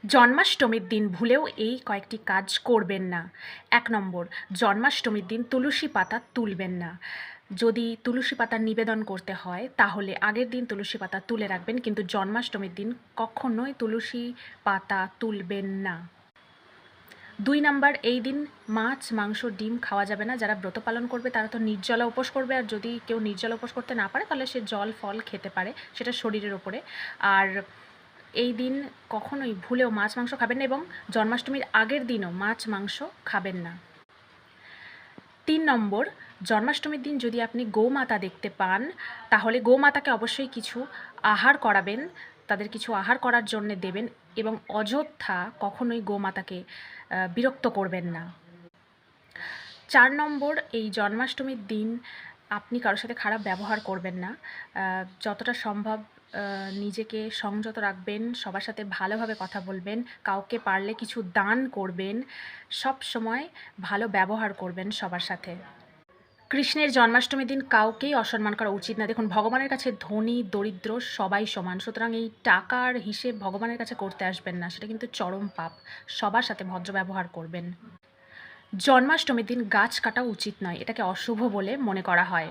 জন্মাষ্টমীর দিন ভুলেও এই কয়েকটি কাজ করবেন না। ১ নম্বর, জন্মাষ্টমীর দিন তুলসী পাতা তুলবেন না। যদি তুলসী পাতা নিবেদন করতে হয় তাহলে আগের দিন তুলসী পাতা তুলে রাখবেন, কিন্তু জন্মাষ্টমীর দিন কখনোই তুলসী পাতা তুলবেন না। ২ নাম্বার, এই দিন মাছ, মাংস, ডিম খাওয়া যাবে না। যারা ব্রত পালন করবে তারা তো নির্জলা উপোস করবে, আর যদি কেউ নির্জলা উপোস করতে না পারে তাহলে সে জল ফল খেতে পারে, সেটা শরীরের ওপরে। আর এই দিন কখনোই ভুলেও মাছ মাংস খাবেন না এবং জন্মাষ্টমীর আগের দিনও মাছ মাংস খাবেন না। ৩ নম্বর, জন্মাষ্টমীর দিন যদি আপনি গোমাতা দেখতে পান তাহলে গোমাতাকে অবশ্যই কিছু আহার করাবেন, তাদের কিছু আহার করার জন্যে দেবেন এবং অযথা কখনোই গোমাতাকে বিরক্ত করবেন না। ৪ নম্বর, এই জন্মাষ্টমীর দিন আপনি কারোর সাথে খারাপ ব্যবহার করবেন না। যতটা সম্ভব নিজেকে সংযত রাখবেন, সবার সাথে ভালোভাবে কথা বলবেন, কাউকে পারলে কিছু দান করবেন, সবসময় ভালো ব্যবহার করবেন সবার সাথে। কৃষ্ণের জন্মাষ্টমীর দিন কাউকেই অসম্মান করা উচিত না। দেখুন, ভগবানের কাছে ধনী দরিদ্র সবাই সমান, সুতরাং এই টাকার হিসেব ভগবানের কাছে করতে আসবেন না, সেটা কিন্তু চরম পাপ। সবার সাথে ভদ্র ব্যবহার করবেন। জন্মাষ্টমীর দিন গাছ কাটা উচিত নয়, এটাকে অশুভ বলে মনে করা হয়।